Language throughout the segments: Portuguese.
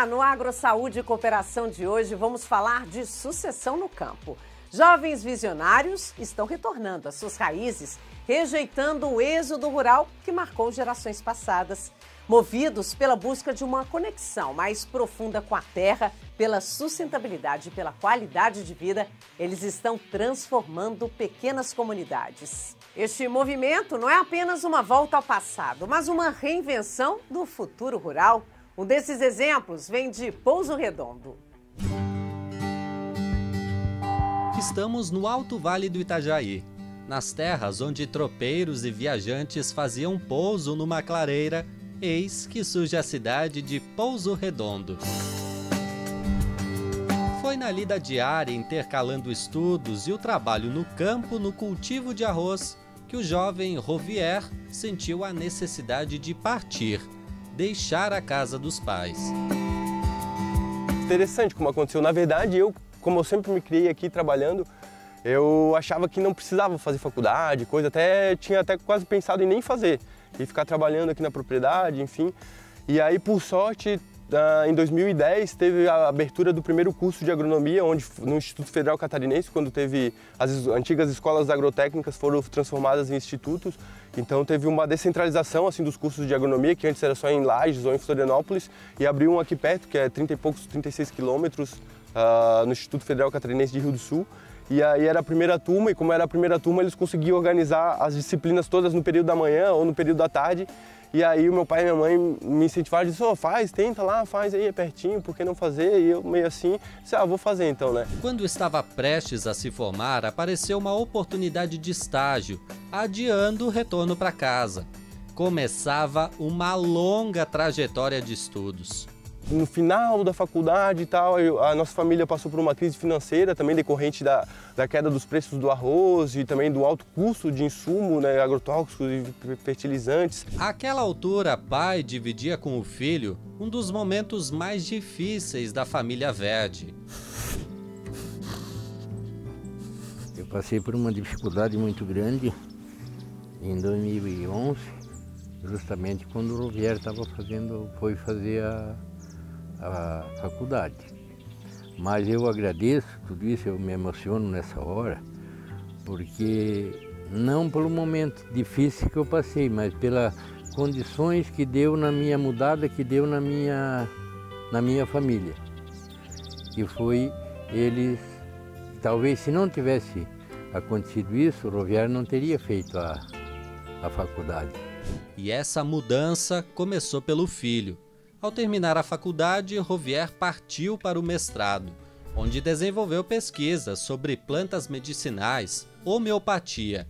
Olá, no Agro Saúde e Cooperação de hoje vamos falar de sucessão no campo. Jovens visionários estão retornando às suas raízes, rejeitando o êxodo rural que marcou gerações passadas. Movidos pela busca de uma conexão mais profunda com a terra, pela sustentabilidade e pela qualidade de vida, eles estão transformando pequenas comunidades. Este movimento não é apenas uma volta ao passado, mas uma reinvenção do futuro rural. Um desses exemplos vem de Pouso Redondo. Estamos no Alto Vale do Itajaí, nas terras onde tropeiros e viajantes faziam pouso numa clareira. Eis que surge a cidade de Pouso Redondo. Foi na lida diária, intercalando estudos e o trabalho no campo, no cultivo de arroz, que o jovem Rovier sentiu a necessidade de partir, deixar a casa dos pais. Interessante como aconteceu. Na verdade, como eu sempre me criei aqui trabalhando, eu achava que não precisava fazer faculdade, tinha até quase pensado em nem fazer. E ficar trabalhando aqui na propriedade, enfim. E aí, por sorte, em 2010, teve a abertura do primeiro curso de agronomia, no Instituto Federal Catarinense, quando teve as antigas escolas agrotécnicas foram transformadas em institutos. Então teve uma descentralização assim, dos cursos de agronomia, que antes era só em Lages ou em Florianópolis, e abriu um aqui perto, que é 36 quilômetros, no Instituto Federal Catarinense de Rio do Sul. E aí era a primeira turma, e como era a primeira turma, eles conseguiam organizar as disciplinas todas no período da manhã ou no período da tarde. E aí o meu pai e minha mãe me incentivaram, disseram, faz, tenta lá, faz aí, é pertinho, por que não fazer? E eu meio assim, disse, vou fazer então, né? Quando estava prestes a se formar, apareceu uma oportunidade de estágio, adiando o retorno para casa. Começava uma longa trajetória de estudos. No final da faculdade e tal, a nossa família passou por uma crise financeira, também decorrente da queda dos preços do arroz e também do alto custo de insumo, né, agrotóxicos e fertilizantes. Àquela altura, pai dividia com o filho um dos momentos mais difíceis da família Verde. Eu passei por uma dificuldade muito grande em 2011, justamente quando o Rovier foi fazer a faculdade. Mas eu agradeço tudo isso, eu me emociono nessa hora, porque não pelo momento difícil que eu passei, mas pelas condições que deu na minha mudada, que deu na minha família. Que foi eles, talvez se não tivesse acontecido isso, o Rovier não teria feito a faculdade. E essa mudança começou pelo filho. Ao terminar a faculdade, Rovier partiu para o mestrado, onde desenvolveu pesquisas sobre plantas medicinais, homeopatia.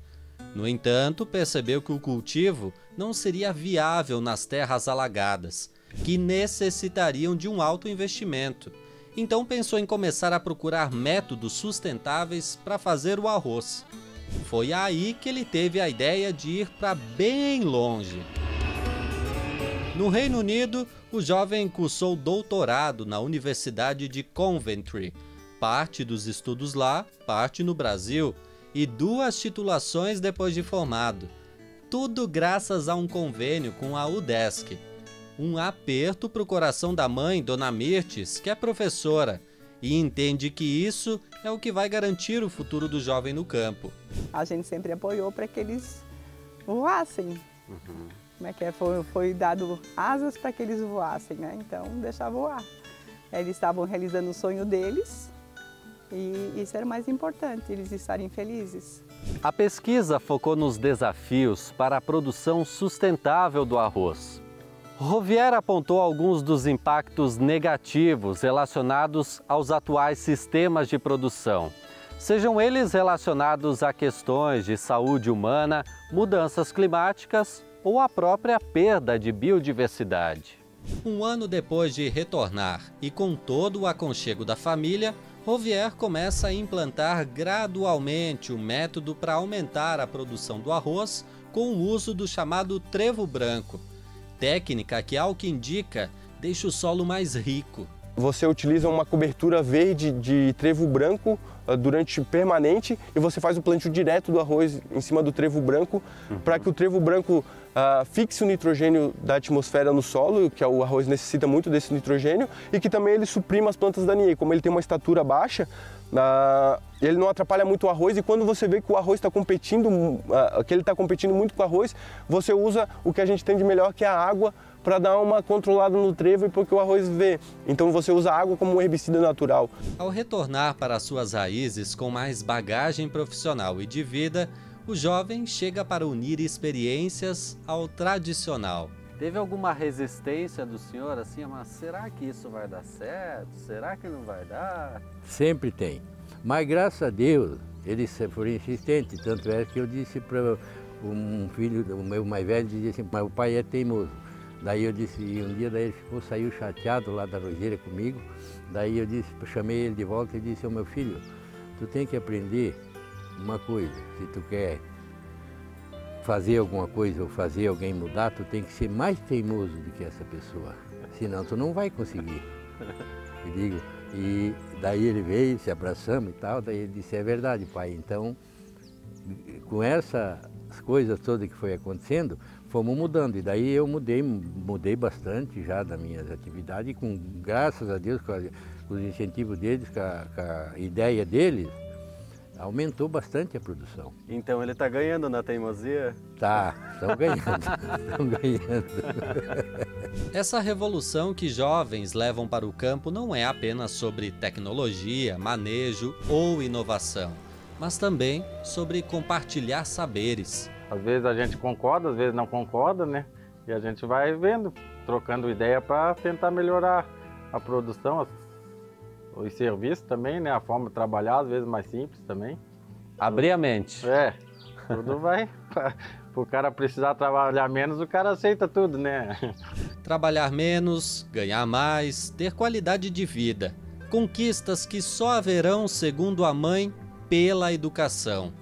No entanto, percebeu que o cultivo não seria viável nas terras alagadas, que necessitariam de um alto investimento. Então pensou em começar a procurar métodos sustentáveis para fazer o arroz. Foi aí que ele teve a ideia de ir para bem longe. No Reino Unido, o jovem cursou doutorado na Universidade de Coventry, parte dos estudos lá, parte no Brasil, e 2 titulações depois de formado. Tudo graças a um convênio com a UDESC. Um aperto para o coração da mãe, Dona Mirtes, que é professora, e entende que isso é o que vai garantir o futuro do jovem no campo. A gente sempre apoiou para que eles voassem. Como é que é? Foi dado asas para que eles voassem, né? Então, deixar voar. Eles estavam realizando o sonho deles e isso era o mais importante, eles estarem felizes. A pesquisa focou nos desafios para a produção sustentável do arroz. Rovier apontou alguns dos impactos negativos relacionados aos atuais sistemas de produção, sejam eles relacionados a questões de saúde humana, mudanças climáticas ou a própria perda de biodiversidade. Um ano depois de retornar e com todo o aconchego da família, Rovier começa a implantar gradualmente o método para aumentar a produção do arroz com o uso do chamado trevo branco, técnica que, ao que indica, deixa o solo mais rico. você utiliza uma cobertura verde de trevo branco durante permanente e você faz o plantio direto do arroz em cima do trevo branco para que o trevo branco fixe o nitrogênio da atmosfera no solo, que o arroz necessita muito desse nitrogênio, e que também ele suprima as plantas daninhas. E como ele tem uma estatura baixa, ele não atrapalha muito o arroz, e quando você vê que o arroz está competindo, que ele está competindo muito com o arroz, você usa o que a gente tem de melhor, que é a água, para dar uma controlada no trevo e porque o arroz vê. Então você usa a água como um herbicida natural. Ao retornar para suas raízes com mais bagagem profissional e de vida, o jovem chega para unir experiências ao tradicional. Teve alguma resistência do senhor assim, mas será que isso vai dar certo? Será que não vai dar? Sempre tem. Mas graças a Deus, eles foram insistentes. Tanto é que eu disse para um filho, o meu mais velho, dizia assim, mas o pai é teimoso. Daí eu disse, e um dia daí ele saiu chateado lá da roseira comigo. Daí eu disse, chamei ele de volta e disse, meu filho, tu tem que aprender uma coisa, se tu quer fazer alguma coisa ou fazer alguém mudar, tu tem que ser mais teimoso do que essa pessoa, senão tu não vai conseguir. Eu digo, e daí ele veio, se abraçamos e tal, daí ele disse, é verdade, pai, então com essas coisas todas que foi acontecendo, fomos mudando, e daí eu mudei bastante já das minhas atividades, e graças a Deus, com os incentivos deles, com a ideia deles, aumentou bastante a produção. Então ele está ganhando na teimosia? Tá, estão ganhando, estão ganhando. Essa revolução que jovens levam para o campo não é apenas sobre tecnologia, manejo ou inovação, mas também sobre compartilhar saberes. Às vezes a gente concorda, às vezes não concorda, né? E a gente vai vendo, trocando ideia para tentar melhorar a produção, os serviços também, né? A forma de trabalhar, às vezes mais simples também. Abrir a mente. É, tudo vai. Para o cara precisar trabalhar menos, o cara aceita tudo, né? Trabalhar menos, ganhar mais, ter qualidade de vida. Conquistas que só haverão, segundo a mãe, pela educação.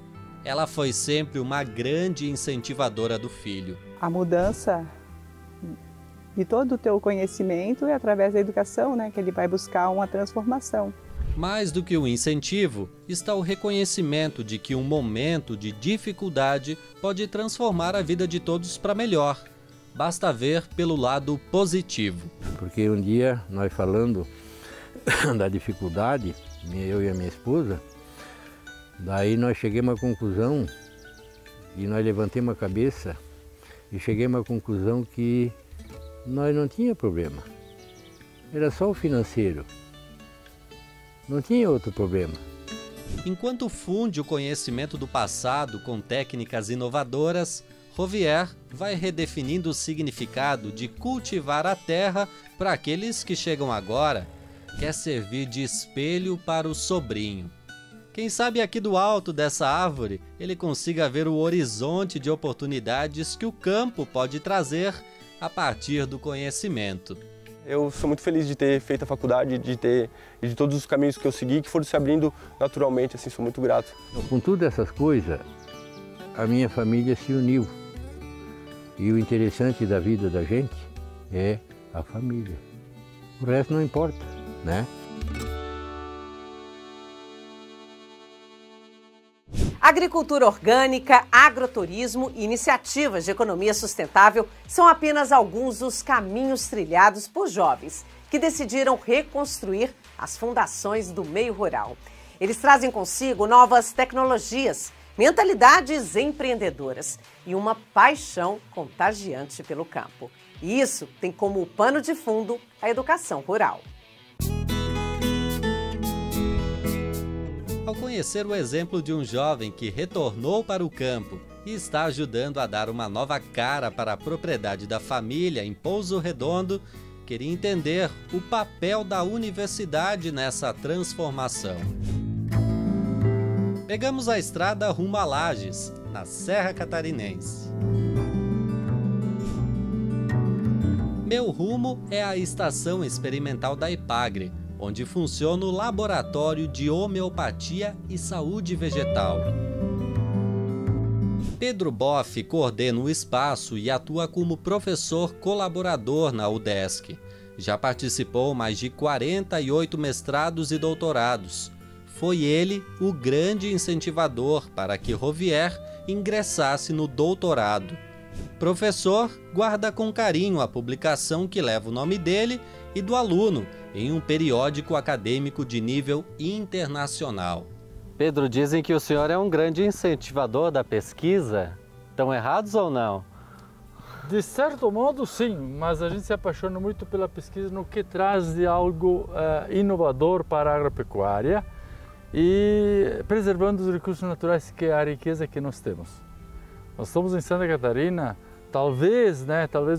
Ela foi sempre uma grande incentivadora do filho. A mudança de todo o teu conhecimento é através da educação, né, que ele vai buscar uma transformação. Mais do que o incentivo, está o reconhecimento de que um momento de dificuldade pode transformar a vida de todos para melhor. Basta ver pelo lado positivo. Porque um dia, nós falando da dificuldade, eu e a minha esposa, daí nós chegamos à conclusão, e nós levantamos a cabeça, e chegamos à conclusão que nós não tinha problema. Era só o financeiro. Não tinha outro problema. Enquanto funde o conhecimento do passado com técnicas inovadoras, Rovier vai redefinindo o significado de cultivar a terra para aqueles que chegam agora. Quer servir de espelho para o sobrinho. Quem sabe aqui do alto dessa árvore ele consiga ver o horizonte de oportunidades que o campo pode trazer a partir do conhecimento. Eu sou muito feliz de ter feito a faculdade, de todos os caminhos que eu segui, que foram se abrindo naturalmente, assim, sou muito grato. Com todas essas coisas, a minha família se uniu. E o interessante da vida da gente é a família. O resto não importa, né? Agricultura orgânica, agroturismo e iniciativas de economia sustentável são apenas alguns dos caminhos trilhados por jovens que decidiram reconstruir as fundações do meio rural. Eles trazem consigo novas tecnologias, mentalidades empreendedoras e uma paixão contagiante pelo campo. E isso tem como pano de fundo a educação rural. Ao conhecer o exemplo de um jovem que retornou para o campo e está ajudando a dar uma nova cara para a propriedade da família em Pouso Redondo, queria entender o papel da universidade nessa transformação. Pegamos a estrada rumo a Lages, na Serra Catarinense. Meu rumo é a Estação Experimental da Ipagre, onde funciona o Laboratório de Homeopatia e Saúde Vegetal. Pedro Boff coordena o espaço e atua como professor colaborador na UDESC. Já participou mais de 48 mestrados e doutorados. Foi ele o grande incentivador para que Rovier ingressasse no doutorado. Professor guarda com carinho a publicação que leva o nome dele e do aluno em um periódico acadêmico de nível internacional. Pedro, dizem que o senhor é um grande incentivador da pesquisa. Estão errados ou não? De certo modo, sim, mas a gente se apaixona muito pela pesquisa no que traz de algo inovador para a agropecuária e preservando os recursos naturais, que é a riqueza que nós temos. Nós estamos em Santa Catarina, talvez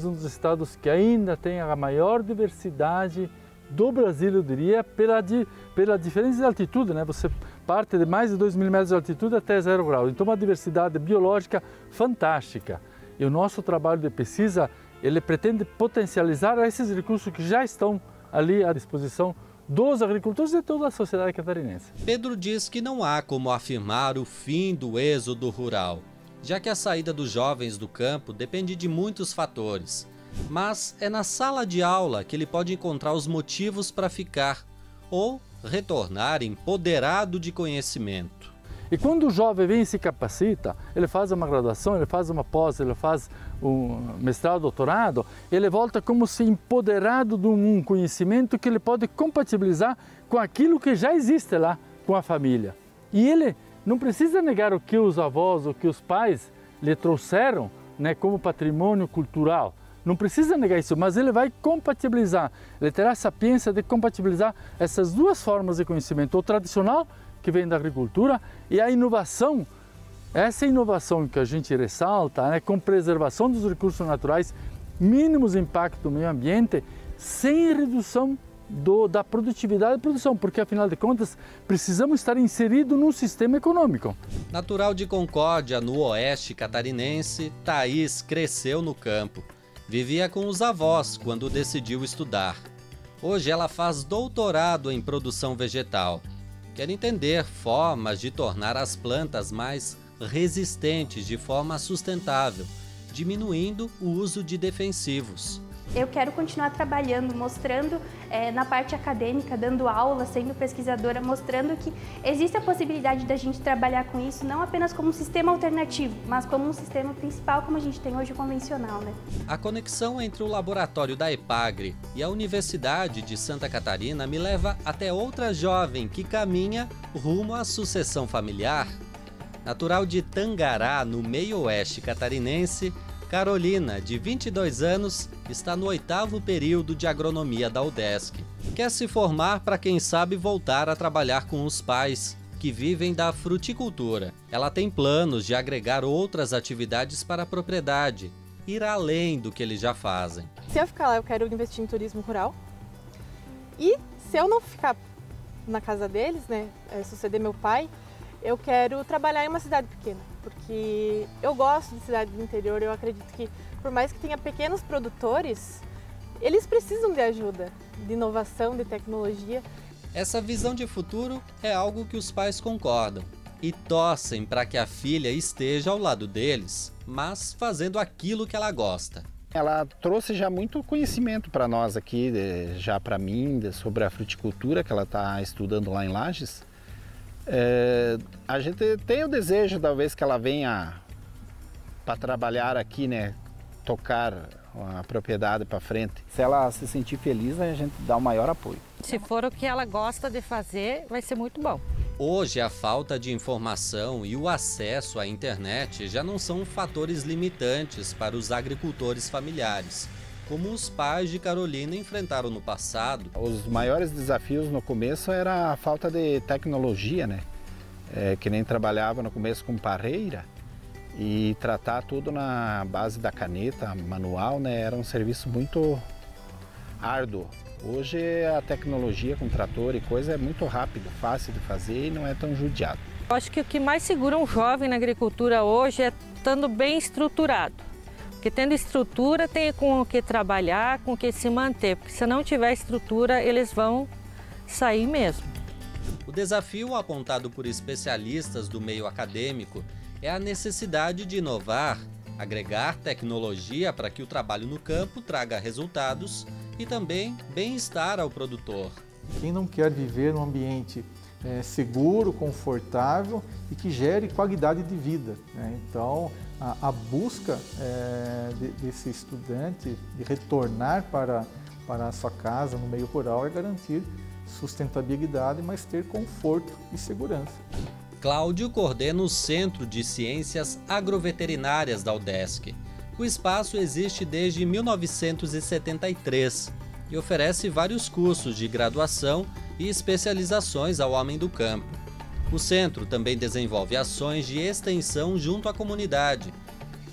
um dos estados que ainda tem a maior diversidade do Brasil, eu diria, pela diferença de altitude, né? Você parte de mais de 2.000 metros de altitude até 0 graus, então uma diversidade biológica fantástica. E o nosso trabalho de pesquisa, ele pretende potencializar esses recursos que já estão ali à disposição dos agricultores e de toda a sociedade catarinense. Pedro diz que não há como afirmar o fim do êxodo rural, já que a saída dos jovens do campo depende de muitos fatores. Mas é na sala de aula que ele pode encontrar os motivos para ficar ou retornar empoderado de conhecimento. E quando o jovem vem e se capacita, ele faz uma graduação, ele faz uma pós, ele faz um mestrado, doutorado, ele volta como se empoderado de um conhecimento que ele pode compatibilizar com aquilo que já existe lá, com a família. E ele não precisa negar o que os avós, o que os pais lhe trouxeram, né, como patrimônio cultural. Não precisa negar isso, mas ele vai compatibilizar, ele terá a sapiência de compatibilizar essas duas formas de conhecimento, o tradicional, que vem da agricultura, e a inovação, essa inovação que a gente ressalta, né, com preservação dos recursos naturais, mínimos impacto no meio ambiente, sem redução da produtividade da produção, porque afinal de contas precisamos estar inseridos num sistema econômico. Natural de Concórdia, no oeste catarinense, Thaís cresceu no campo. Vivia com os avós quando decidiu estudar. Hoje ela faz doutorado em produção vegetal. Quer entender formas de tornar as plantas mais resistentes de forma sustentável, diminuindo o uso de defensivos. Eu quero continuar trabalhando, mostrando na parte acadêmica, dando aula, sendo pesquisadora, mostrando que existe a possibilidade da gente trabalhar com isso, não apenas como um sistema alternativo, mas como um sistema principal, como a gente tem hoje, convencional, né? A conexão entre o laboratório da EPAGRE e a Universidade de Santa Catarina me leva até outra jovem que caminha rumo à sucessão familiar. Natural de Tangará, no meio-oeste catarinense, Carolina, de 22 anos, está no 8º período de agronomia da UDESC. Quer se formar para quem sabe voltar a trabalhar com os pais, que vivem da fruticultura. Ela tem planos de agregar outras atividades para a propriedade, ir além do que eles já fazem. Se eu ficar lá, eu quero investir em turismo rural. E se eu não ficar na casa deles, né, suceder meu pai, eu quero trabalhar em uma cidade pequena, porque eu gosto de cidade do interior, eu acredito que por mais que tenha pequenos produtores, eles precisam de ajuda, de inovação, de tecnologia. Essa visão de futuro é algo que os pais concordam e torcem para que a filha esteja ao lado deles, mas fazendo aquilo que ela gosta. Ela trouxe já muito conhecimento para nós aqui, já para mim, sobre a fruticultura que ela está estudando lá em Lages. A gente tem o desejo, talvez, que ela venha para trabalhar aqui, né, tocar a propriedade para frente. Se ela se sentir feliz, a gente dá o maior apoio. Se for o que ela gosta de fazer, vai ser muito bom. Hoje, a falta de informação e o acesso à internet já não são fatores limitantes para os agricultores familiares, como os pais de Carolina enfrentaram no passado. Os maiores desafios no começo era a falta de tecnologia, né? Que nem trabalhava no começo com parreira e tratar tudo na base da caneta manual, né? Era um serviço muito árduo. Hoje a tecnologia com trator e coisa é muito rápido, fácil de fazer e não é tão judiado. Eu acho que o que mais segura um jovem na agricultura hoje é estando bem estruturado. Porque tendo estrutura, tem com o que trabalhar, com o que se manter. Porque se não tiver estrutura, eles vão sair mesmo. O desafio apontado por especialistas do meio acadêmico é a necessidade de inovar, agregar tecnologia para que o trabalho no campo traga resultados e também bem-estar ao produtor. Quem não quer viver num ambiente seguro, confortável e que gere qualidade de vida, né? Então, a busca desse estudante de retornar para a sua casa no meio rural é garantir sustentabilidade, mas ter conforto e segurança. Cláudio coordena o Centro de Ciências Agroveterinárias da UDESC. O espaço existe desde 1973 e oferece vários cursos de graduação e especializações ao homem do campo. O centro também desenvolve ações de extensão junto à comunidade.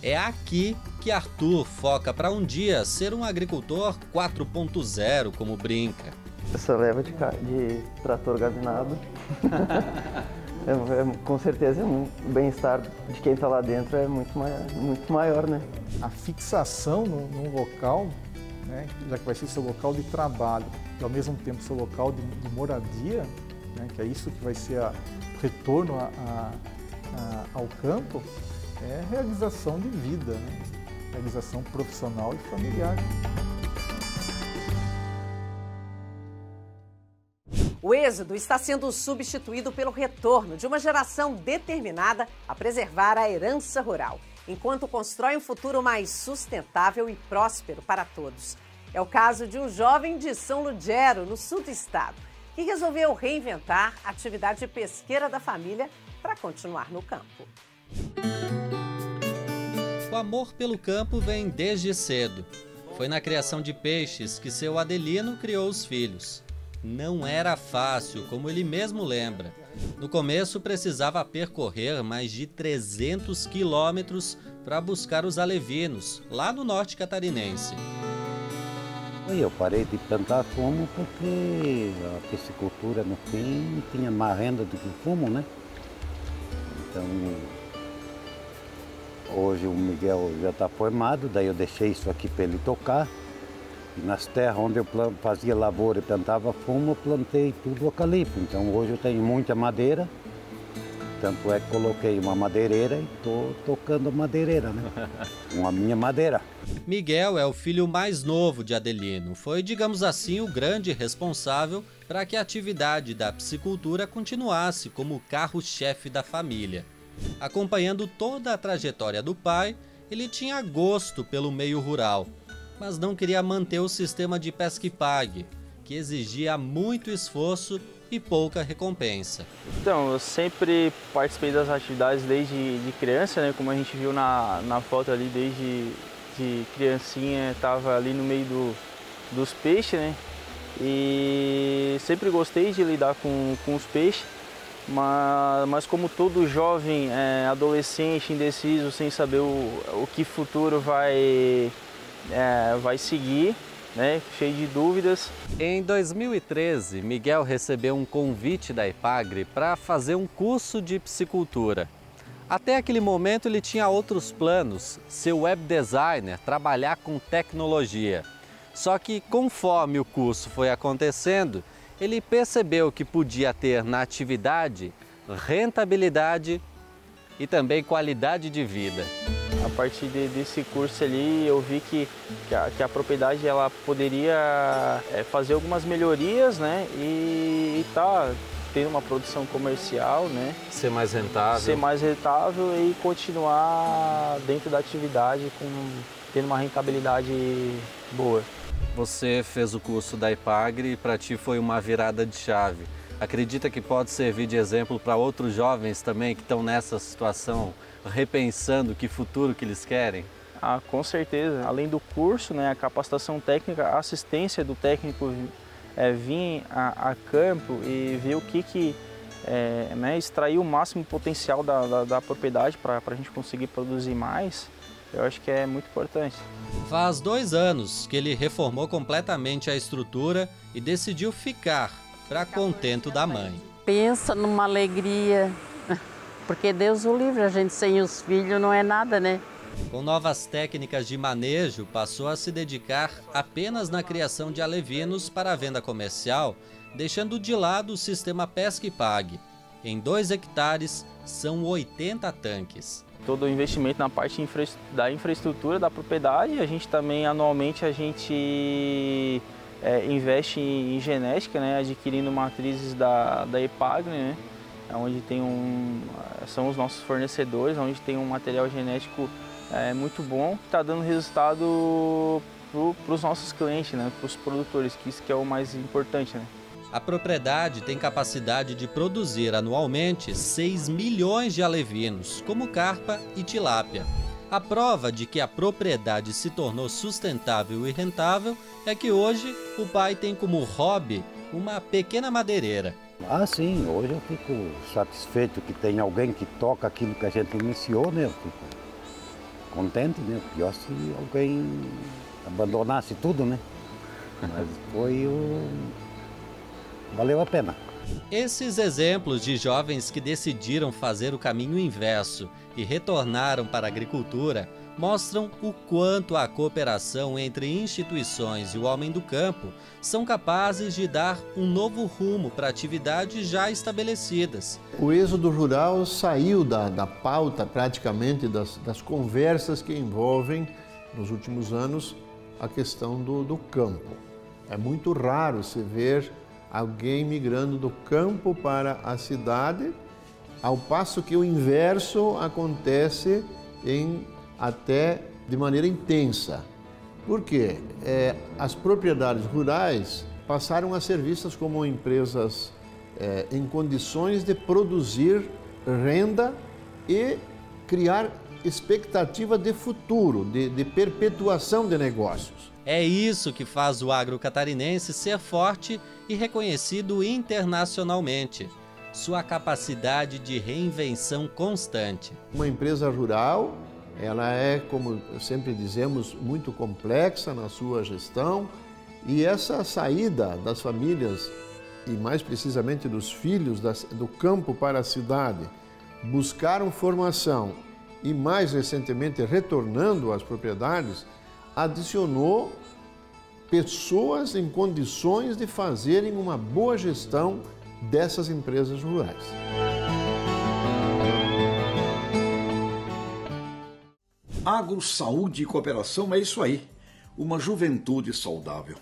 É aqui que Arthur foca para um dia ser um agricultor 4.0, como brinca. Essa leva de trator gavinado, com certeza o bem-estar de quem está lá dentro é muito maior, né? A fixação num local, né, já que vai ser seu local de trabalho e ao mesmo tempo seu local de moradia, né, que é isso que vai ser o retorno ao campo, é realização de vida, né? Realização profissional e familiar. O êxodo está sendo substituído pelo retorno de uma geração determinada a preservar a herança rural, enquanto constrói um futuro mais sustentável e próspero para todos. É o caso de um jovem de São Ludgero, no sul do estado, que resolveu reinventar a atividade pesqueira da família para continuar no campo. O amor pelo campo vem desde cedo. Foi na criação de peixes que seu Adelino criou os filhos. Não era fácil, como ele mesmo lembra. No começo, precisava percorrer mais de 300 quilômetros para buscar os alevinos, lá no norte catarinense. Eu parei de plantar fumo porque a piscicultura, no fim, tinha mais renda do que o fumo, né? Então, hoje o Miguel já está formado, daí eu deixei isso aqui para ele tocar. E nas terras onde eu fazia lavoura e plantava fumo, eu plantei tudo eucalipto. Então hoje eu tenho muita madeira, tanto é que coloquei uma madeireira e estou tocando a madeireira, né? Com a minha madeira. Miguel é o filho mais novo de Adelino. Foi, digamos assim, o grande responsável para que a atividade da piscicultura continuasse como o carro-chefe da família. Acompanhando toda a trajetória do pai, ele tinha gosto pelo meio rural, mas não queria manter o sistema de pesca e pague, que exigia muito esforço e pouca recompensa. Então, eu sempre participei das atividades desde de criança, né? Como a gente viu na foto ali, desde de criancinha, estava ali no meio dos peixes, né? E sempre gostei de lidar com os peixes, mas como todo jovem, adolescente, indeciso, sem saber o que futuro vai seguir, né, cheio de dúvidas. Em 2013, Miguel recebeu um convite da Epagre para fazer um curso de piscicultura. Até aquele momento ele tinha outros planos, ser web designer, trabalhar com tecnologia. Só que conforme o curso foi acontecendo, ele percebeu que podia ter na atividade rentabilidade e também qualidade de vida. A partir desse curso ali, eu vi que a propriedade ela poderia fazer algumas melhorias, né? E tá tendo uma produção comercial, né? Ser mais rentável. Ser mais rentável e continuar dentro da atividade tendo uma rentabilidade boa. Você fez o curso da Epagre e para ti foi uma virada de chave. Acredita que pode servir de exemplo para outros jovens também que estão nessa situação, repensando que futuro que eles querem? Ah, com certeza. Além do curso, né, a capacitação técnica, a assistência do técnico vir a campo e ver o que né, extrair o máximo potencial da propriedade para a gente conseguir produzir mais, eu acho que é muito importante. Faz 2 anos que ele reformou completamente a estrutura e decidiu ficar para contento da mãe. Pensa numa alegria, porque Deus o livre, a gente sem os filhos não é nada, né? Com novas técnicas de manejo, passou a se dedicar apenas na criação de alevinos para a venda comercial, deixando de lado o sistema pesca e pague. Em 2 hectares, são 80 tanques. todo o investimento na parte da infraestrutura da propriedade. A gente também, anualmente, investe em genética, né, adquirindo matrizes da EPAGRE, né, onde são os nossos fornecedores, onde tem um material genético muito bom, que está dando resultado para os nossos clientes, né, para os produtores, que isso que é o mais importante, né. A propriedade tem capacidade de produzir anualmente 6 milhões de alevinos, como carpa e tilápia. A prova de que a propriedade se tornou sustentável e rentável é que hoje o pai tem como hobby uma pequena madeireira. Ah, sim, hoje eu fico satisfeito que tem alguém que toca aquilo que a gente iniciou, né? Eu fico contente, né? Pior se alguém abandonasse tudo, né? Mas valeu a pena. Esses exemplos de jovens que decidiram fazer o caminho inverso e retornaram para a agricultura mostram o quanto a cooperação entre instituições e o homem do campo são capazes de dar um novo rumo para atividades já estabelecidas. O êxodo rural saiu da pauta praticamente das conversas que envolvem, nos últimos anos, a questão do campo. É muito raro se ver alguém migrando do campo para a cidade, ao passo que o inverso acontece até de maneira intensa. Por quê? As propriedades rurais passaram a ser vistas como empresas em condições de produzir renda e criar expectativa de futuro, de perpetuação de negócios. É isso que faz o agro catarinense ser forte e reconhecido internacionalmente. Sua capacidade de reinvenção constante. Uma empresa rural, ela é, como sempre dizemos, muito complexa na sua gestão, e essa saída das famílias, e mais precisamente dos filhos do campo para a cidade, buscaram formação e mais recentemente retornando às propriedades, adicionou pessoas em condições de fazerem uma boa gestão dessas empresas rurais. Agro, saúde e cooperação é isso aí, uma juventude saudável.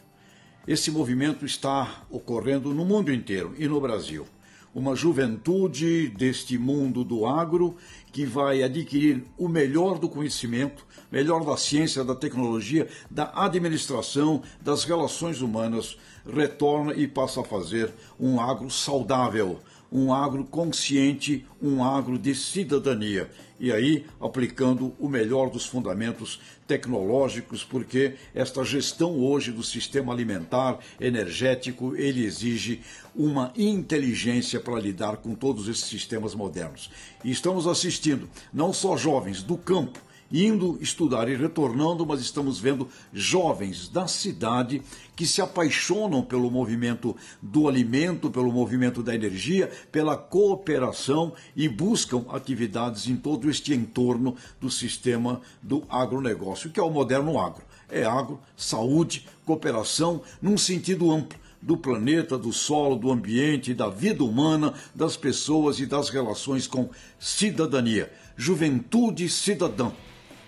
Esse movimento está ocorrendo no mundo inteiro e no Brasil. Uma juventude deste mundo do agro que vai adquirir o melhor do conhecimento, melhor da ciência, da tecnologia, da administração, das relações humanas, retorna e passa a fazer um agro saudável, um agro consciente, um agro de cidadania. E aí, aplicando o melhor dos fundamentos tecnológicos, porque esta gestão hoje do sistema alimentar, energético, ele exige uma inteligência para lidar com todos esses sistemas modernos. E estamos assistindo não só jovens do campo, indo estudar e retornando, mas estamos vendo jovens da cidade que se apaixonam pelo movimento do alimento, pelo movimento da energia, pela cooperação e buscam atividades em todo este entorno do sistema do agronegócio, que é o moderno agro. É agro, saúde, cooperação, num sentido amplo, do planeta, do solo, do ambiente, da vida humana, das pessoas e das relações com cidadania. Juventude cidadã.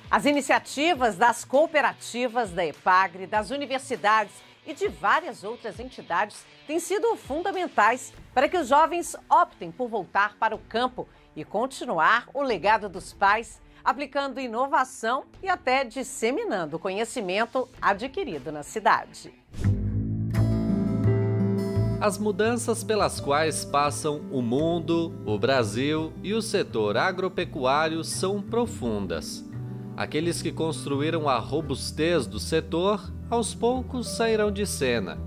As iniciativas das cooperativas da EPAGRE, das universidades e de várias outras entidades têm sido fundamentais para que os jovens optem por voltar para o campo e continuar o legado dos pais, aplicando inovação e até disseminando o conhecimento adquirido na cidade. As mudanças pelas quais passam o mundo, o Brasil e o setor agropecuário são profundas. Aqueles que construíram a robustez do setor, aos poucos sairão de cena.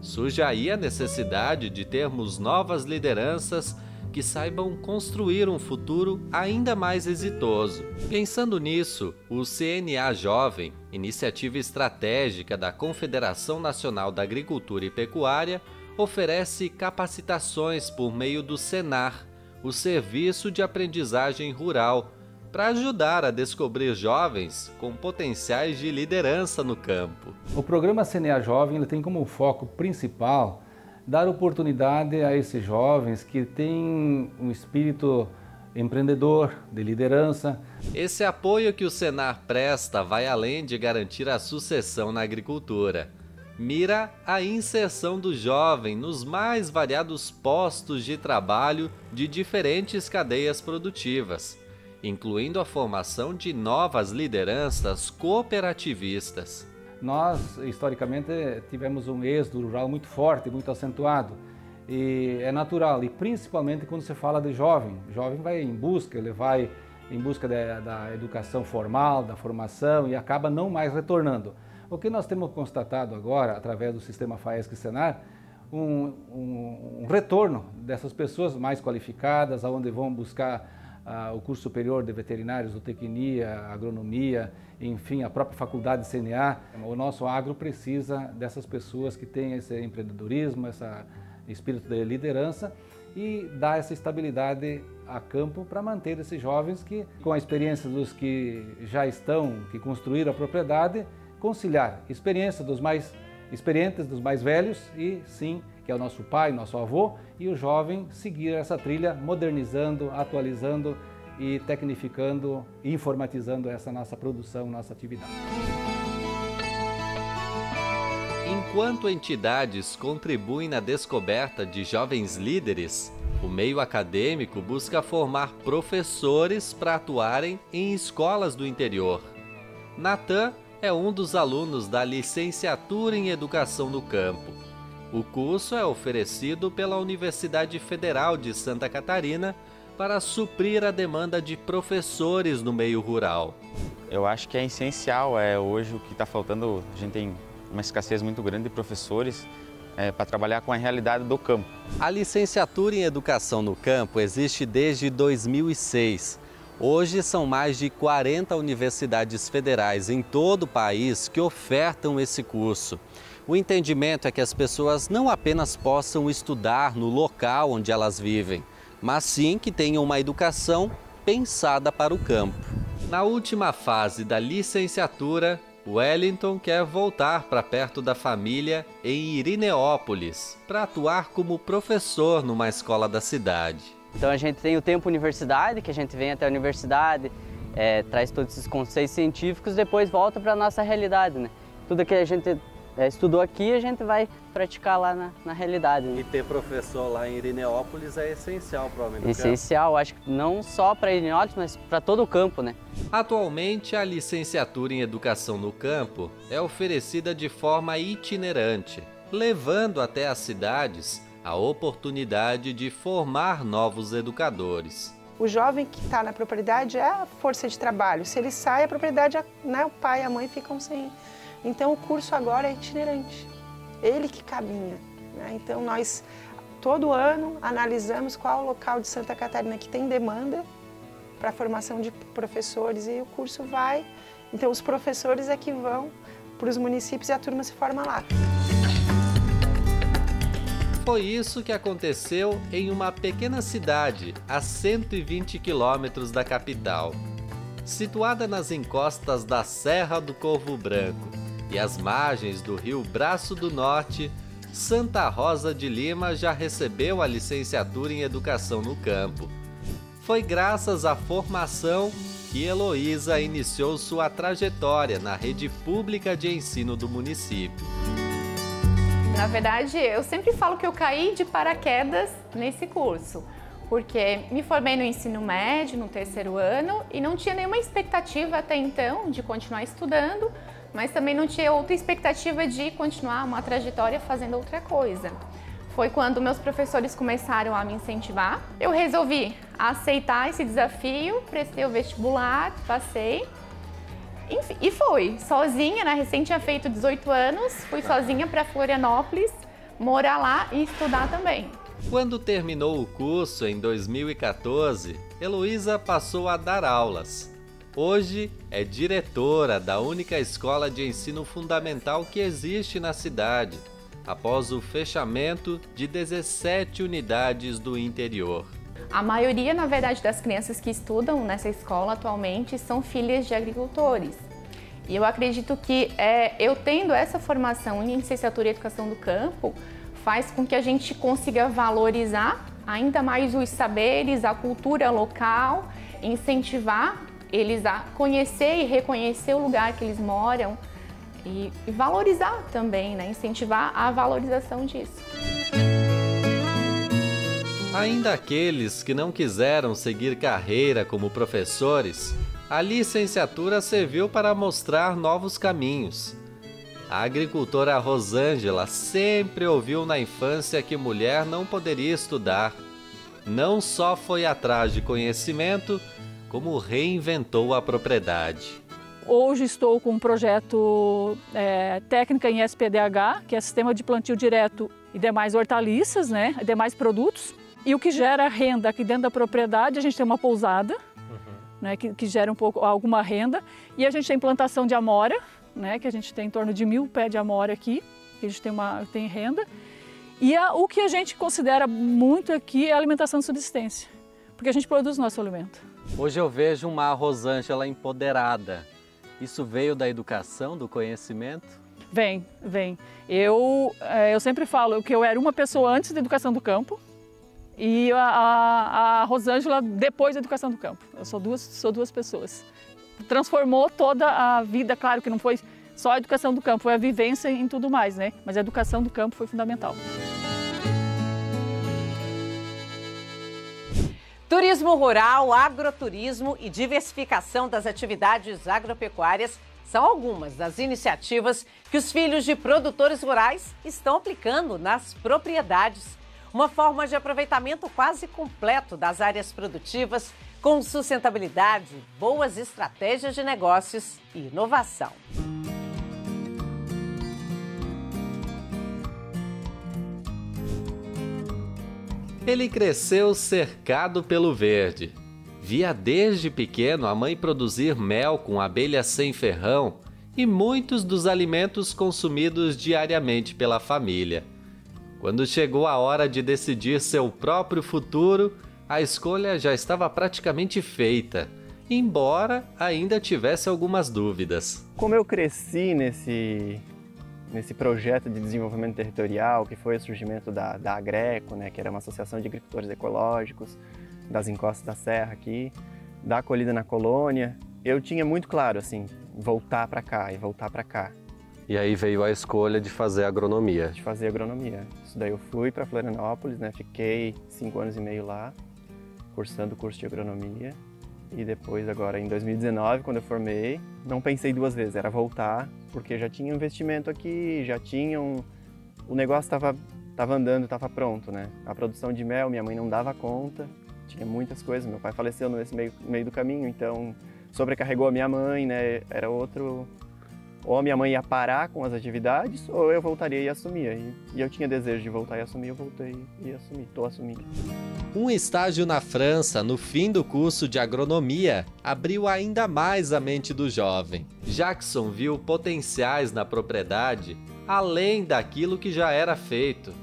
Surge aí a necessidade de termos novas lideranças que saibam construir um futuro ainda mais exitoso. Pensando nisso, o CNA Jovem, iniciativa estratégica da Confederação Nacional da Agricultura e Pecuária, oferece capacitações por meio do Senar, o Serviço de Aprendizagem Rural, para ajudar a descobrir jovens com potenciais de liderança no campo. O programa CNA Jovem ele tem como foco principal dar oportunidade a esses jovens que têm um espírito empreendedor, de liderança. Esse apoio que o Senar presta vai além de garantir a sucessão na agricultura. Mira a inserção do jovem nos mais variados postos de trabalho de diferentes cadeias produtivas, incluindo a formação de novas lideranças cooperativistas. Nós, historicamente, tivemos um êxodo rural muito forte, muito acentuado. E é natural, e principalmente quando se fala de jovem. O jovem vai em busca, ele vai em busca da educação formal, da formação e acaba não mais retornando. O que nós temos constatado agora, através do sistema FAESC e Senar, um retorno dessas pessoas mais qualificadas, onde vão buscar o curso superior de veterinários, zootecnia, agronomia, enfim, a própria faculdade de CNA. O nosso agro precisa dessas pessoas que têm esse empreendedorismo, esse espírito de liderança e dar essa estabilidade a campo para manter esses jovens que, com a experiência dos que já estão, que construíram a propriedade, conciliar a experiência dos mais experientes, dos mais velhos e sim, que é o nosso pai, nosso avô, e o jovem seguir essa trilha modernizando, atualizando e tecnificando e informatizando essa nossa produção, nossa atividade. Enquanto entidades contribuem na descoberta de jovens líderes, o meio acadêmico busca formar professores para atuarem em escolas do interior. Natan é um dos alunos da Licenciatura em Educação no Campo. O curso é oferecido pela Universidade Federal de Santa Catarina para suprir a demanda de professores no meio rural. Eu acho que é essencial, hoje o que está faltando, a gente tem uma escassez muito grande de professores para trabalhar com a realidade do campo. A Licenciatura em Educação no Campo existe desde 2006. Hoje são mais de 40 universidades federais em todo o país que ofertam esse curso. O entendimento é que as pessoas não apenas possam estudar no local onde elas vivem, mas sim que tenham uma educação pensada para o campo. Na última fase da licenciatura, Wellington quer voltar para perto da família em Irineópolis para atuar como professor numa escola da cidade. Então a gente tem o tempo universidade, que a gente vem até a universidade, traz todos esses conceitos científicos, depois volta para a nossa realidade, né? Tudo que a gente estudou aqui, a gente vai praticar lá na realidade. Né? E ter professor lá em Irineópolis é essencial para o homem do campo. Essencial, acho que não só para Irineópolis, mas para todo o campo, né? Atualmente, a licenciatura em Educação no Campo é oferecida de forma itinerante, levando até as cidades a oportunidade de formar novos educadores. O jovem que está na propriedade é a força de trabalho. Se ele sai, a propriedade, né, o pai e a mãe ficam sem. Então o curso agora é itinerante, ele que caminha. Né? Então nós, todo ano, analisamos qual o local de Santa Catarina que tem demanda para a formação de professores e o curso vai. Então os professores é que vão para os municípios e a turma se forma lá. Foi isso que aconteceu em uma pequena cidade a 120 quilômetros da capital. Situada nas encostas da Serra do Corvo Branco e às margens do rio Braço do Norte, Santa Rosa de Lima já recebeu a licenciatura em Educação no Campo. Foi graças à formação que Heloísa iniciou sua trajetória na rede pública de ensino do município. Na verdade, eu sempre falo que eu caí de paraquedas nesse curso, porque me formei no ensino médio, no terceiro ano, e não tinha nenhuma expectativa até então de continuar estudando, mas também não tinha outra expectativa de continuar uma trajetória fazendo outra coisa. Foi quando meus professores começaram a me incentivar, eu resolvi aceitar esse desafio, prestei o vestibular, passei. E fui, sozinha, né? Recém tinha feito 18 anos, fui sozinha para Florianópolis, morar lá e estudar também. Quando terminou o curso em 2014, Heloísa passou a dar aulas. Hoje é diretora da única escola de ensino fundamental que existe na cidade, após o fechamento de 17 unidades do interior. A maioria, na verdade, das crianças que estudam nessa escola atualmente são filhas de agricultores. E eu acredito que eu tendo essa formação em licenciatura em Educação do Campo, faz com que a gente consiga valorizar ainda mais os saberes, a cultura local, incentivar eles a conhecer e reconhecer o lugar que eles moram e valorizar também, né? Incentivar a valorização disso. Ainda aqueles que não quiseram seguir carreira como professores, a licenciatura serviu para mostrar novos caminhos. A agricultora Rosângela sempre ouviu na infância que mulher não poderia estudar. Não só foi atrás de conhecimento, como reinventou a propriedade. Hoje estou com um projeto técnica em SPDH, que é Sistema de Plantio Direto e demais hortaliças, né, e demais produtos. E o que gera renda aqui dentro da propriedade, a gente tem uma pousada, né, que gera alguma renda. E a gente tem plantação de amora, né, que a gente tem em torno de 1000 pés de amora aqui, que a gente tem renda. E o que a gente considera muito aqui é a alimentação de subsistência, porque a gente produz o nosso alimento. Hoje eu vejo uma Rosângela empoderada. Isso veio da educação, do conhecimento? Vem. Eu sempre falo que eu era uma pessoa antes da educação do campo e a Rosângela depois da educação do campo. Eu sou duas pessoas. Transformou toda a vida, claro que não foi só a educação do campo, foi a vivência em tudo mais, né? Mas a educação do campo foi fundamental. Turismo rural, agroturismo e diversificação das atividades agropecuárias são algumas das iniciativas que os filhos de produtores rurais estão aplicando nas propriedades. Uma forma de aproveitamento quase completo das áreas produtivas, com sustentabilidade, boas estratégias de negócios e inovação. Ele cresceu cercado pelo verde. Via desde pequeno a mãe produzir mel com abelhas sem ferrão e muitos dos alimentos consumidos diariamente pela família. Quando chegou a hora de decidir seu próprio futuro, a escolha já estava praticamente feita, embora ainda tivesse algumas dúvidas. Como eu cresci nesse projeto de desenvolvimento territorial, que foi o surgimento da Agreco, né, que era uma associação de agricultores ecológicos, das encostas da serra aqui, da acolhida na colônia, eu tinha muito claro, assim, voltar para cá e voltar para cá. E aí veio a escolha de fazer agronomia. De fazer agronomia. Isso daí eu fui para Florianópolis, né, fiquei 5 anos e meio lá, cursando o curso de agronomia. E depois, agora em 2019, quando eu formei, não pensei duas vezes, era voltar, porque já tinha investimento aqui, já tinha o negócio estava andando, estava pronto, né? A produção de mel, minha mãe não dava conta, tinha muitas coisas, meu pai faleceu nesse meio do caminho, então sobrecarregou a minha mãe, né? Era outro... Ou a minha mãe ia parar com as atividades, ou eu voltaria e assumia. E eu tinha desejo de voltar e assumir, eu voltei e assumi, estou assumindo. Um estágio na França, no fim do curso de agronomia, abriu ainda mais a mente do jovem. Jackson viu potenciais na propriedade, além daquilo que já era feito.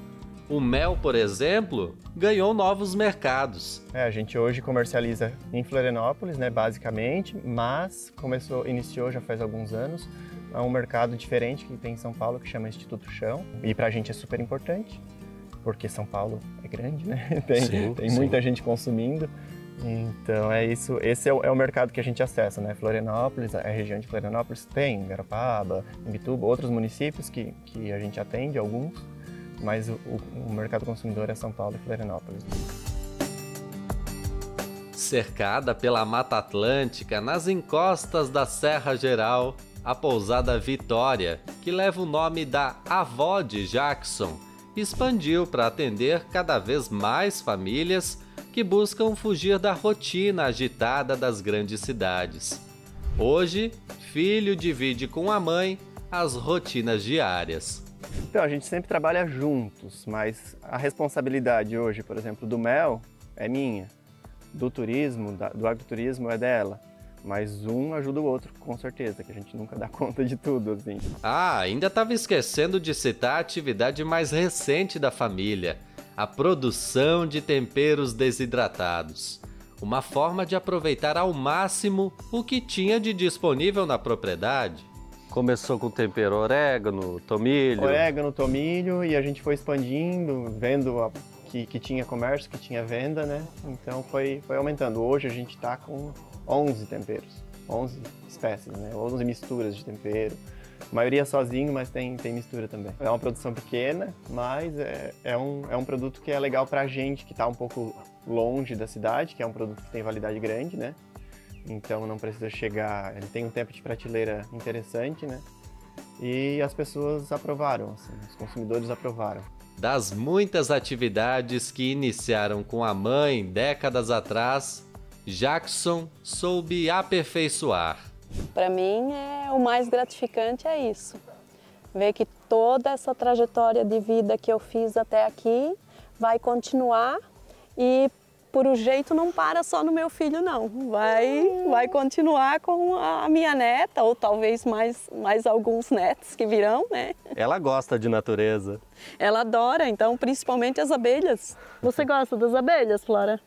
O mel, por exemplo, ganhou novos mercados. A gente hoje comercializa em Florianópolis, né, basicamente, mas iniciou já faz alguns anos, é um mercado diferente que tem em São Paulo, que chama Instituto Chão, e pra gente é super importante, porque São Paulo é grande, né? Tem muita gente consumindo, então é isso. Esse é o mercado que a gente acessa, né? Florianópolis, a região de Florianópolis tem Garopaba, Imbituba, outros municípios que a gente atende, alguns, mas o mercado consumidor é São Paulo e Florianópolis. Cercada pela Mata Atlântica, nas encostas da Serra Geral, a pousada Vitória, que leva o nome da avó de Jackson, expandiu para atender cada vez mais famílias que buscam fugir da rotina agitada das grandes cidades. Hoje, filho divide com a mãe as rotinas diárias. Então, a gente sempre trabalha juntos, mas a responsabilidade hoje, por exemplo, do mel é minha, do turismo, do agroturismo é dela. Mas um ajuda o outro, com certeza, que a gente nunca dá conta de tudo, assim. Ainda estava esquecendo de citar a atividade mais recente da família, a produção de temperos desidratados. Uma forma de aproveitar ao máximo o que tinha de disponível na propriedade. Começou com tempero orégano, tomilho. Orégano, tomilho, e a gente foi expandindo, vendo que tinha comércio, que tinha venda, né? Então foi aumentando. Hoje a gente está com 11 temperos, 11 espécies, né? 11 misturas de tempero. A maioria sozinho, mas tem mistura também. É uma produção pequena, mas é um produto que é legal para a gente que está um pouco longe da cidade, que é um produto que tem validade grande, né? Então não precisa chegar, ele tem um tempo de prateleira interessante, né? E as pessoas aprovaram, assim, os consumidores aprovaram. Das muitas atividades que iniciaram com a mãe décadas atrás, Jackson soube aperfeiçoar. Para mim, o mais gratificante é isso. Ver que toda essa trajetória de vida que eu fiz até aqui vai continuar e, por o jeito, não para só no meu filho, não. Vai continuar com a minha neta, ou talvez mais alguns netos que virão, né? Ela gosta de natureza. Ela adora, então, principalmente as abelhas. Você gosta das abelhas, Flora?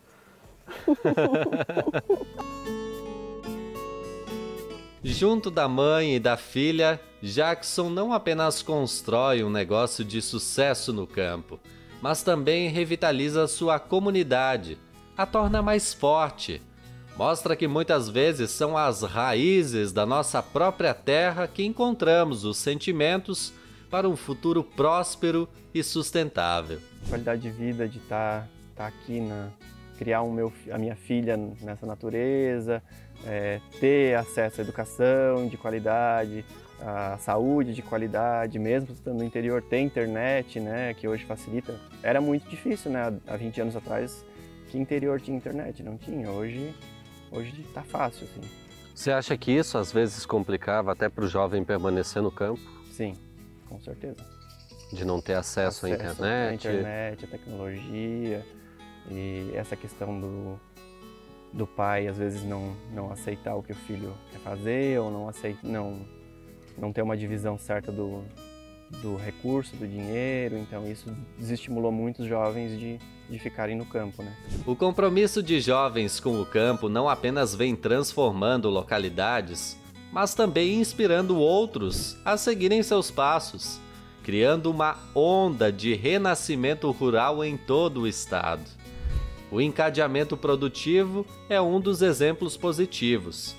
Junto da mãe e da filha, Jackson não apenas constrói um negócio de sucesso no campo, mas também revitaliza sua comunidade, a torna mais forte. Mostra que muitas vezes são as raízes da nossa própria terra que encontramos os sentimentos para um futuro próspero e sustentável. Qualidade de vida de estar aqui, criar a minha filha nessa natureza, ter acesso à educação de qualidade, à saúde de qualidade, mesmo estando no interior, ter internet, né, que hoje facilita. Era muito difícil, né, há 20 anos atrás, que interior tinha internet, não tinha. Hoje está fácil, assim. Você acha que isso às vezes complicava até para o jovem permanecer no campo? Sim, com certeza. De não ter acesso à internet? À internet, à tecnologia, e essa questão do pai às vezes não aceitar o que o filho quer fazer, ou não ter uma divisão certa do recurso, do dinheiro. Então isso desestimulou muitos jovens de ficarem no campo, né? O compromisso de jovens com o campo não apenas vem transformando localidades, mas também inspirando outros a seguirem seus passos, criando uma onda de renascimento rural em todo o estado. O encadeamento produtivo é um dos exemplos positivos.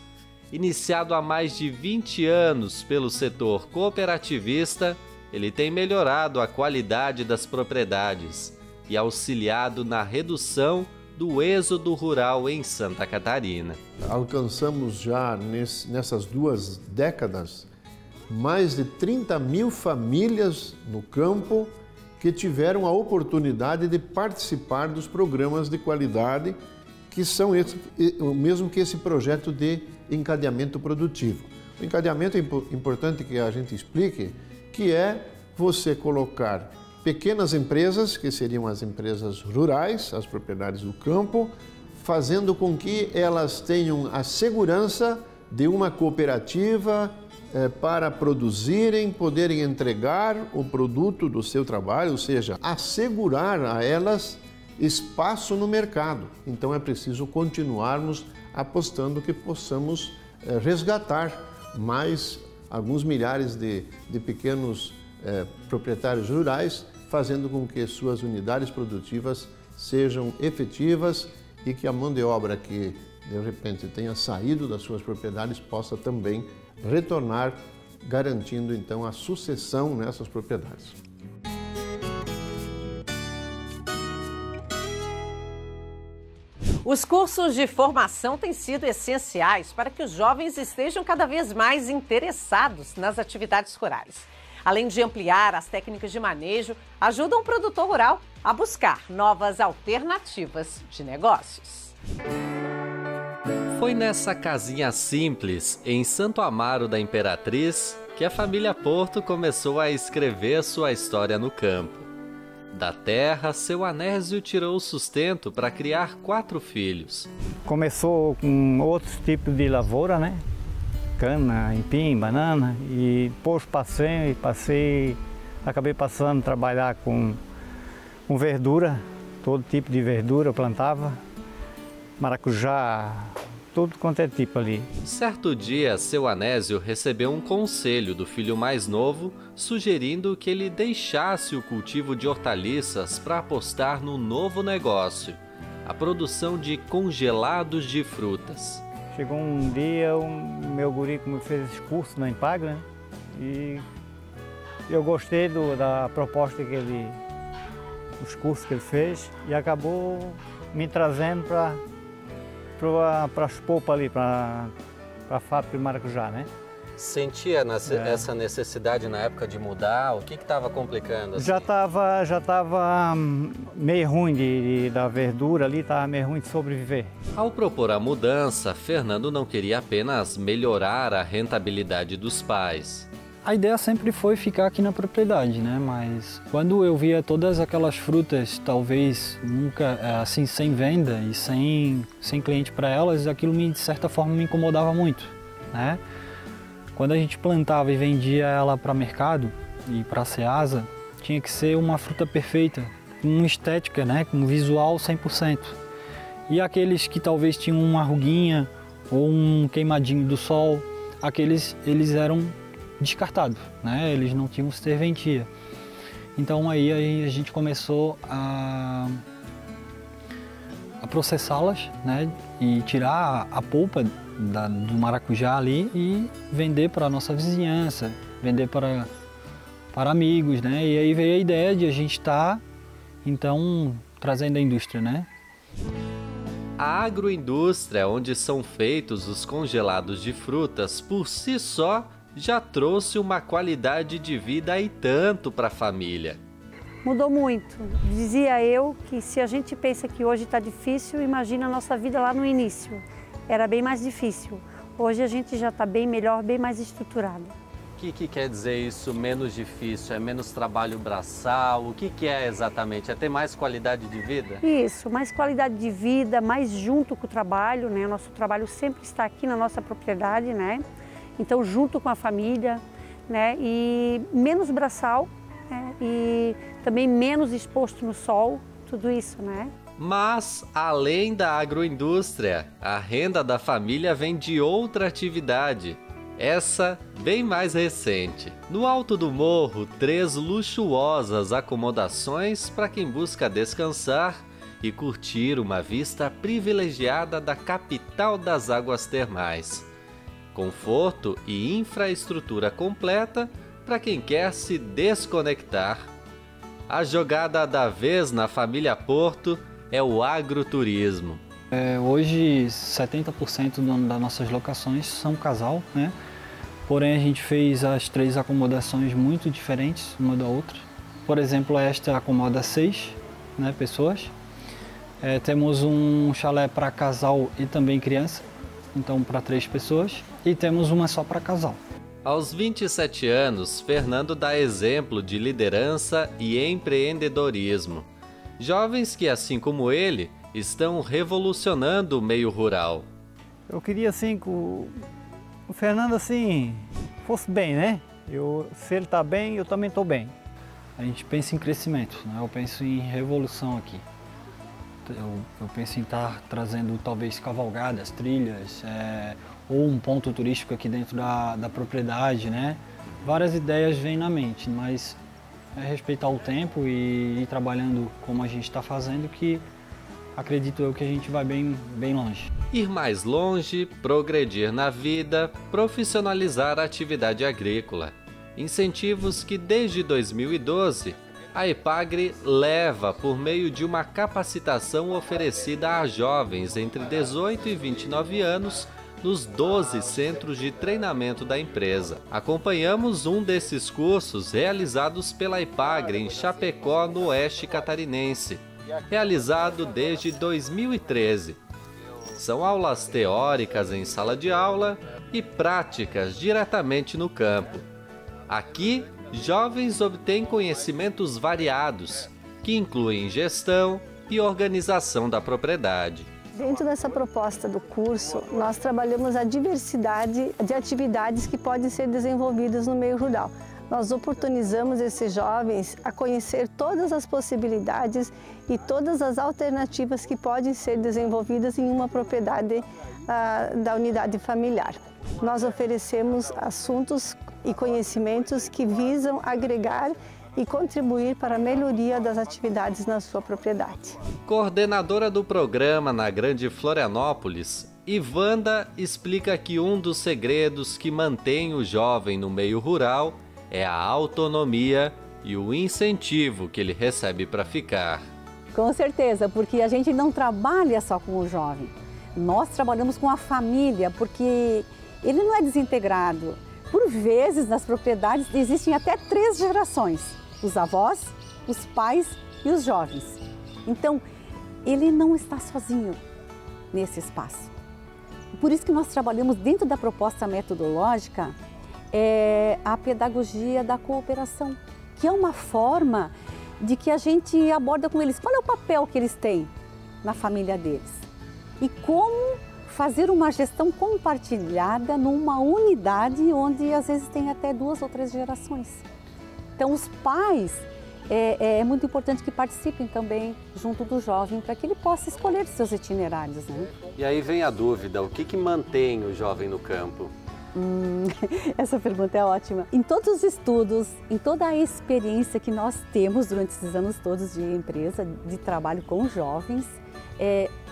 Iniciado há mais de 20 anos pelo setor cooperativista, ele tem melhorado a qualidade das propriedades e auxiliado na redução do êxodo rural em Santa Catarina. Alcançamos já nessas 2 décadas mais de 30 mil famílias no campo que tiveram a oportunidade de participar dos programas de qualidade, que são o mesmo que esse projeto de encadeamento produtivo. O encadeamento é importante que a gente explique, que é você colocar pequenas empresas, que seriam as empresas rurais, as propriedades do campo, fazendo com que elas tenham a segurança de uma cooperativa para produzirem, poderem entregar o produto do seu trabalho, ou seja, assegurar a elas espaço no mercado. Então é preciso continuarmos apostando que possamos resgatar mais alguns milhares de pequenos proprietários rurais, fazendo com que suas unidades produtivas sejam efetivas e que a mão de obra que de repente tenha saído das suas propriedades possa também retornar, garantindo então a sucessão nessas propriedades. Os cursos de formação têm sido essenciais para que os jovens estejam cada vez mais interessados nas atividades rurais. Além de ampliar as técnicas de manejo, ajudam o produtor rural a buscar novas alternativas de negócios. Foi nessa casinha simples, em Santo Amaro da Imperatriz, que a família Porto começou a escrever sua história no campo. Da terra, seu Anésio tirou o sustento para criar 4 filhos. Começou com outros tipos de lavoura, né? Cana, empim, banana, e depois acabei passando a trabalhar com verdura, todo tipo de verdura eu plantava, maracujá, tudo quanto é tipo ali. Certo dia, seu Anésio recebeu um conselho do filho mais novo, sugerindo que ele deixasse o cultivo de hortaliças para apostar no novo negócio, a produção de congelados de frutas. Chegou um dia, o meu guri fez esse curso na Ipagre, né? E eu gostei da proposta os cursos que ele fez, e acabou me trazendo para as polpas ali, para a fábrica de maracujá, né? Sentia essa necessidade na época de mudar? O que estava complicando? Assim? Já estava meio ruim da verdura ali, estava meio ruim de sobreviver. Ao propor a mudança, Fernando não queria apenas melhorar a rentabilidade dos pais. A ideia sempre foi ficar aqui na propriedade, né? Mas quando eu via todas aquelas frutas, talvez nunca, assim, sem venda e sem cliente para elas, aquilo de certa forma me incomodava muito, né? Quando a gente plantava e vendia ela para mercado e para a Ceasa, tinha que ser uma fruta perfeita, com estética, né? Com visual 100%. E aqueles que talvez tinham uma ruguinha ou um queimadinho do sol, eles eram descartados, né? Eles não tinham serventia. Então aí a gente começou a processá-las, né? E tirar a polpa do maracujá ali e vender para a nossa vizinhança, vender para amigos, né? E aí veio a ideia de a gente estar, então, trazendo a indústria, né? A agroindústria, onde são feitos os congelados de frutas, por si só, já trouxe uma qualidade de vida e tanto para a família. Mudou muito. Dizia eu que se a gente pensa que hoje está difícil, imagina a nossa vida lá no início. Era bem mais difícil. Hoje a gente já está bem melhor, bem mais estruturado. O que quer dizer isso, menos difícil? É menos trabalho braçal? O que é exatamente? É ter mais qualidade de vida? Isso, mais qualidade de vida, mais junto com o trabalho, né? Nosso trabalho sempre está aqui na nossa propriedade, né? Então, junto com a família, né? E menos braçal, né? E também menos exposto no sol, tudo isso, né? Mas, além da agroindústria, a renda da família vem de outra atividade. Essa bem mais recente. No alto do morro, 3 luxuosas acomodações para quem busca descansar e curtir uma vista privilegiada da capital das águas termais. Conforto e infraestrutura completa para quem quer se desconectar. A jogada da vez na família Porto é o agroturismo. Hoje, 70% das nossas locações são casal, né? Porém, a gente fez as 3 acomodações muito diferentes uma da outra. Por exemplo, esta acomoda 6, né, pessoas. Temos um chalé para casal e também criança, então para 3 pessoas. E temos uma só para casal. Aos 27 anos, Fernando dá exemplo de liderança e empreendedorismo. Jovens que, assim como ele, estão revolucionando o meio rural. Eu queria assim que o Fernando assim fosse bem, né? Se ele está bem, eu também estou bem. A gente pensa em crescimento, né? Eu penso em revolução aqui. Eu penso em estar trazendo talvez cavalgadas, trilhas, ou um ponto turístico aqui dentro da propriedade, né? Várias ideias vêm na mente, mas é respeitar o tempo e ir trabalhando como a gente está fazendo, que acredito eu que a gente vai bem longe. Ir mais longe, progredir na vida, profissionalizar a atividade agrícola. Incentivos que desde 2012 a Ipagre leva por meio de uma capacitação oferecida a jovens entre 18 e 29 anos nos 12 centros de treinamento da empresa. Acompanhamos um desses cursos realizados pela Ipagre em Chapecó, no oeste catarinense, realizado desde 2013. São aulas teóricas em sala de aula e práticas diretamente no campo. Aqui, jovens obtêm conhecimentos variados, que incluem gestão e organização da propriedade. Dentro dessa proposta do curso, nós trabalhamos a diversidade de atividades que podem ser desenvolvidas no meio rural. Nós oportunizamos esses jovens a conhecer todas as possibilidades e todas as alternativas que podem ser desenvolvidas em uma propriedade da unidade familiar. Nós oferecemos assuntos e conhecimentos que visam agregar e contribuir para a melhoria das atividades na sua propriedade. Coordenadora do programa na Grande Florianópolis, Ivanda explica que um dos segredos que mantém o jovem no meio rural é a autonomia e o incentivo que ele recebe para ficar. Com certeza, porque a gente não trabalha só com o jovem. Nós trabalhamos com a família, porque ele não é desintegrado. Por vezes, nas propriedades, existem até 3 gerações. Os avós, os pais e os jovens. Então, ele não está sozinho nesse espaço. Por isso que nós trabalhamos dentro da proposta metodológica a pedagogia da cooperação, que é uma forma de que a gente aborda com eles qual é o papel que eles têm na família deles e como fazer uma gestão compartilhada numa unidade onde às vezes tem até 2 ou 3 gerações. Então os pais é muito importante que participem também junto do jovem para que ele possa escolher seus itinerários, né? E aí vem a dúvida, o que mantém o jovem no campo? Essa pergunta é ótima. Em todos os estudos, em toda a experiência que nós temos durante esses anos todos de empresa, de trabalho com jovens,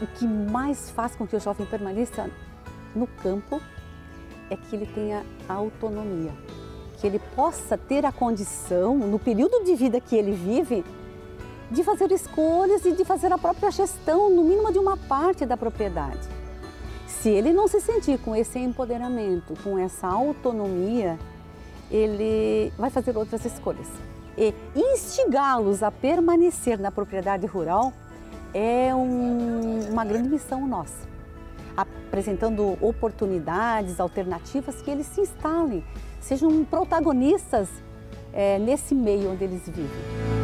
o que mais faz com que o jovem permaneça no campo é que ele tenha autonomia, que ele possa ter a condição, no período de vida que ele vive, de fazer escolhas e de fazer a própria gestão, no mínimo de uma parte da propriedade. Se ele não se sentir com esse empoderamento, com essa autonomia, ele vai fazer outras escolhas. E instigá-los a permanecer na propriedade rural é uma grande missão nossa, apresentando oportunidades, alternativas que eles se instalem, sejam protagonistas nesse meio onde eles vivem.